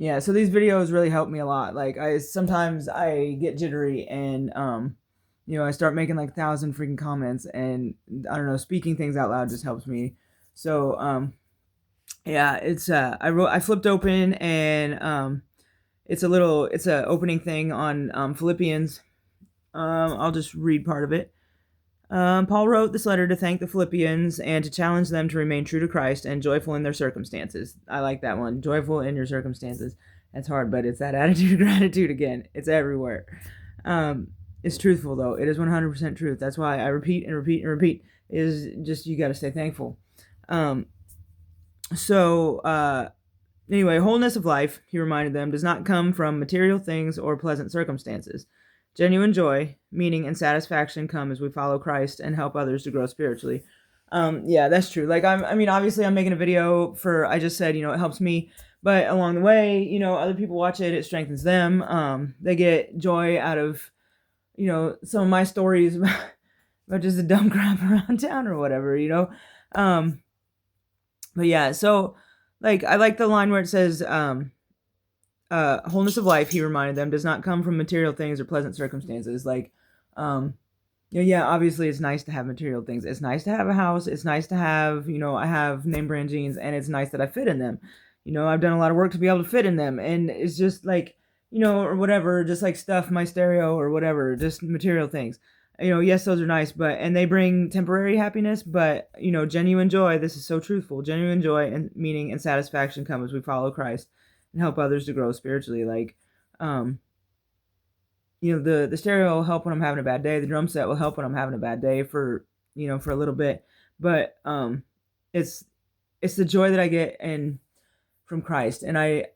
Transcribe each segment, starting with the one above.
Yeah, so these videos really help me a lot. Like I sometimes I get jittery and I start making like 1,000 freaking comments, and I don't know, speaking things out loud just helps me. So yeah, it's I flipped open, and it's a opening thing on Philippians. I'll just read part of it. Paul wrote this letter to thank the Philippians and to challenge them to remain true to Christ and joyful in their circumstances. I like that one. Joyful in your circumstances. That's hard, but it's that attitude of gratitude again. It's everywhere. Um, it's truthful, though. It is 100% truth. That's why I repeat and repeat and repeat. Is just you got to stay thankful. Um, so, anyway, wholeness of life, he reminded them, does not come from material things or pleasant circumstances. Genuine joy, meaning, and satisfaction come as we follow Christ and help others to grow spiritually. Yeah, that's true. Like, I mean, obviously, I'm making a video for, I just said, it helps me, but along the way, other people watch it, it strengthens them. They get joy out of, some of my stories about just the dumb crap around town or whatever. Um, but yeah, so, like, I like the line where it says, wholeness of life, he reminded them, does not come from material things or pleasant circumstances. Like, yeah, obviously it's nice to have material things. It's nice to have a house. It's nice to have, I have name brand jeans, and it's nice that I fit in them. I've done a lot of work to be able to fit in them. And it's just like, or whatever, just like stuff, my stereo or whatever, just material things. Yes, those are nice, and they bring temporary happiness, but, genuine joy, this is so truthful. Genuine joy and meaning and satisfaction come as we follow Christ and help others to grow spiritually. Like, um, the stereo will help when I'm having a bad day. The drum set will help when I'm having a bad day for a little bit. But it's it's the joy that I get and from Christ, and I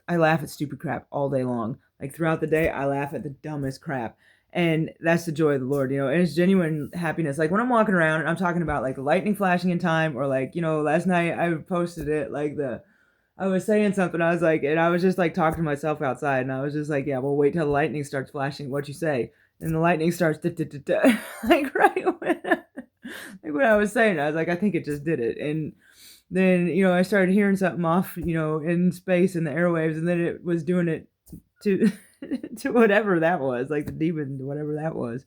laugh at stupid crap all day long. Like throughout the day, I laugh at the dumbest crap. And that's the joy of the Lord, and it's genuine happiness. Like when I'm walking around and I'm talking about like the lightning flashing in time, or like, last night I posted it, like I was saying something, I was like, and I was just like talking to myself outside, and I was just like, yeah, well, wait till the lightning starts flashing, what you say? And the lightning starts, like right when, like what I was saying, I was like, I think it just did it. And then, I started hearing something off, in space in the airwaves, and then it was doing it to to whatever that was, like the demon, whatever that was.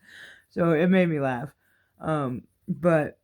So it made me laugh. But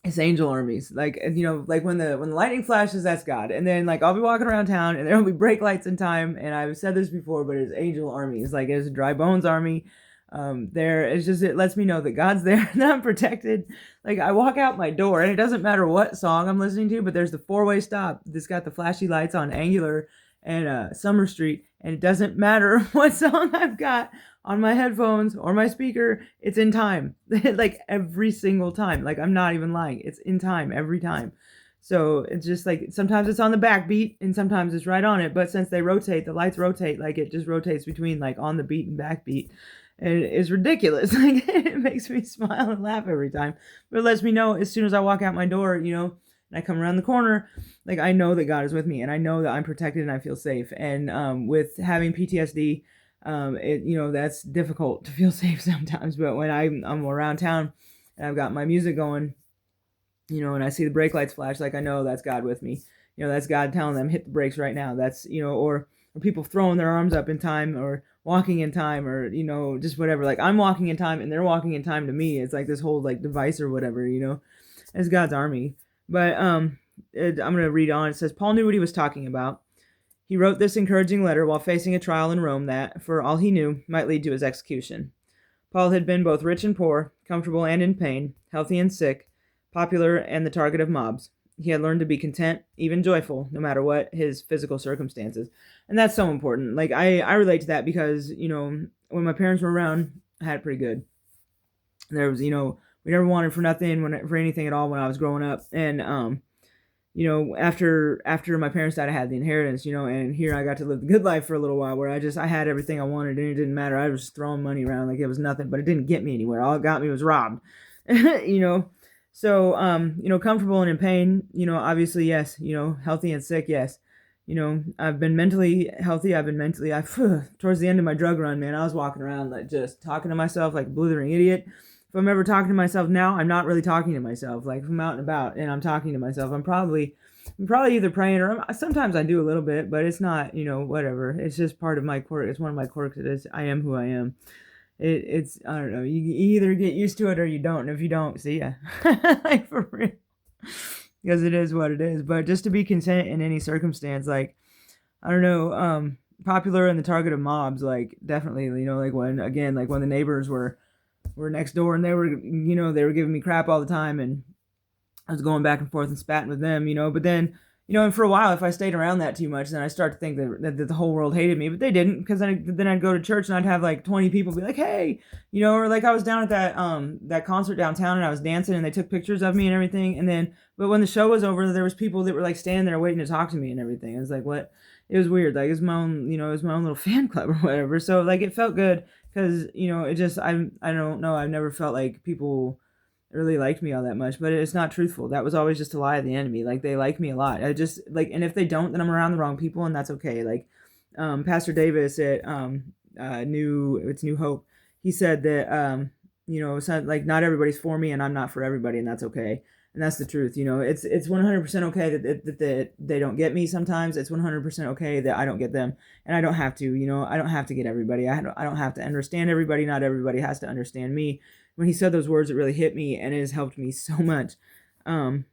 it's angel armies, like, like when the lightning flashes, that's God. And then like I'll be walking around town and there'll be brake lights in time, and I've said this before, but it's angel armies, like it's a dry bones army. There, it's just, it lets me know that God's there and I'm protected. Like I walk out my door and it doesn't matter what song I'm listening to, but there's the four-way stop that's got the flashy lights on Angular and Summer Street, and it doesn't matter what song I've got on my headphones or my speaker, it's in time. Like every single time. Like I'm not even lying. It's in time every time. So it's just like sometimes it's on the backbeat and sometimes it's right on it. But since they rotate, the lights rotate, like it just rotates between like on the beat and backbeat. And it's ridiculous. Like it makes me smile and laugh every time. But it lets me know as soon as I walk out my door, and I come around the corner, like I know that God is with me and I know that I'm protected and I feel safe. And with having PTSD, that's difficult to feel safe sometimes. But when I'm around town and I've got my music going, and I see the brake lights flash, like I know that's God with me. That's God telling them hit the brakes right now. That's, or people throwing their arms up in time, or walking in time, or just whatever. Like I'm walking in time and they're walking in time to me. It's like this whole like device or whatever. It's God's army. But I'm gonna read on. It says Paul knew what he was talking about. He wrote this encouraging letter while facing a trial in Rome that, for all he knew, might lead to his execution. Paul had been both rich and poor, comfortable and in pain, healthy and sick, popular and the target of mobs. He had learned to be content, even joyful, no matter what his physical circumstances. And that's so important. Like, I relate to that because, when my parents were around, I had it pretty good. There was, we never wanted for nothing, for anything at all when I was growing up. And, after my parents died, I had the inheritance, and here I got to live the good life for a little while where I had everything I wanted and it didn't matter. I was just throwing money around like it was nothing, but it didn't get me anywhere. All it got me was robbed, So, comfortable and in pain, obviously, yes, healthy and sick, yes. I've been mentally healthy. Towards the end of my drug run, man, I was walking around like just talking to myself like a blithering idiot. If I'm ever talking to myself now, I'm not really talking to myself. Like if I'm out and about and I'm talking to myself, I'm probably I'm probably either praying or sometimes I do a little bit, but it's not, whatever. It's just part of my quirk. It's one of my quirks. It is. I am who I am. It's I don't know. You either get used to it or you don't. And if you don't, see ya. Like for real, because it is what it is. But just to be content in any circumstance, like I don't know, popular and the target of mobs, like definitely, like when the neighbors were next door and they were giving me crap all the time, and I was going back and forth and spatting with them, but then, and for a while, if I stayed around that too much, then I start to think that the whole world hated me, but they didn't, because then I'd go to church and I'd have like 20 people be like, hey, or like I was down at that concert downtown and I was dancing and they took pictures of me and everything, and then, but when the show was over, there was people that were like standing there waiting to talk to me and everything. I was like, what? It was weird. Like, it was my own, it was my own little fan club or whatever. So like, it felt good because, it just, I don't know. I've never felt like people really liked me all that much, but it's not truthful. That was always just a lie of the enemy. Like, they like me a lot. I just like, and if they don't, then I'm around the wrong people, and that's okay. Like, Pastor Davis at New Hope, he said that it's not like, not everybody's for me, and I'm not for everybody, and that's okay. And that's the truth. It's 100% okay that they don't get me sometimes. It's 100% okay that I don't get them, and I don't have to. I don't have to get everybody. I don't have to understand everybody. Not everybody has to understand me. When he said those words, it really hit me, and it has helped me so much. I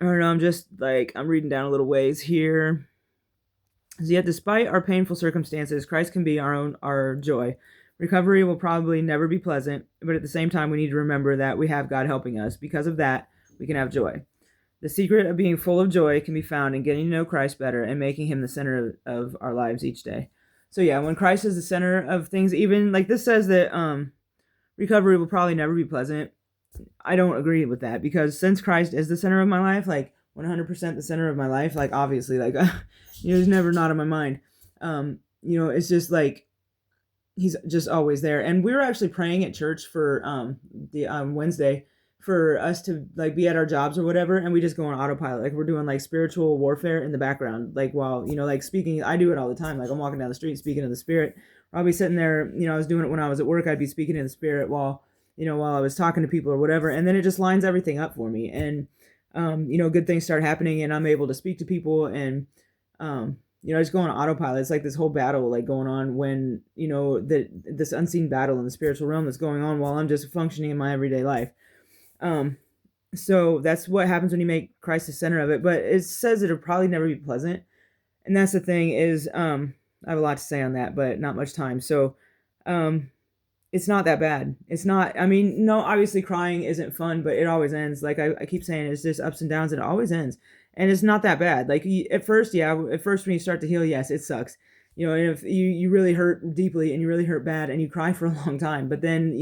don't know. I'm just like, I'm reading down a little ways here. Yet, despite our painful circumstances, Christ can be our joy. Recovery will probably never be pleasant, but at the same time, we need to remember that we have God helping us. Because of that, we can have joy. The secret of being full of joy can be found in getting to know Christ better and making him the center of our lives each day. So yeah, when Christ is the center of things, even like this says that recovery will probably never be pleasant. I don't agree with that, because since Christ is the center of my life, like 100% the center of my life, like obviously, like there's never not in my mind. It's just like he's just always there. And we were actually praying at church for the Wednesday for us to like be at our jobs or whatever, and we just go on autopilot. Like, we're doing like spiritual warfare in the background, like while like speaking. I do it all the time. Like, I'm walking down the street speaking to the Spirit. Or I'll be sitting there, I was doing it when I was at work. I'd be speaking in the Spirit while I was talking to people or whatever, and then it just lines everything up for me, and good things start happening, and I'm able to speak to people, and I just go on autopilot. It's like this whole battle like going on when this unseen battle in the spiritual realm that's going on while I'm just functioning in my everyday life. So that's what happens when you make Christ the center of it. But it says it'll probably never be pleasant. And that's the thing is, I have a lot to say on that, but not much time. So, it's not that bad. It's not, no, obviously crying isn't fun, but it always ends. Like I keep saying, it's just ups and downs, and it always ends. And it's not that bad. Like at first when you start to heal, yes, it sucks. And if you really hurt deeply and you really hurt bad and you cry for a long time, but then,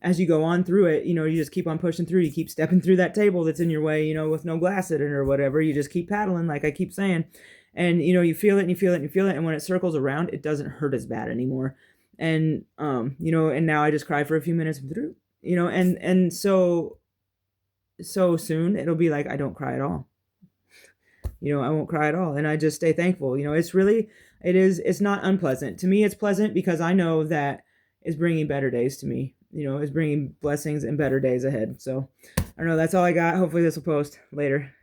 as you go on through it, you just keep on pushing through. You keep stepping through that table that's in your way, with no glass in it or whatever. You just keep paddling, like I keep saying. And, you feel it and you feel it and you feel it. And when it circles around, it doesn't hurt as bad anymore. And, and now I just cry for a few minutes, and so soon it'll be like, I don't cry at all. I won't cry at all. And I just stay thankful. It's not unpleasant. To me, it's pleasant because I know that it's bringing better days to me. It's bringing blessings and better days ahead. So I don't know. That's all I got. Hopefully this will post later.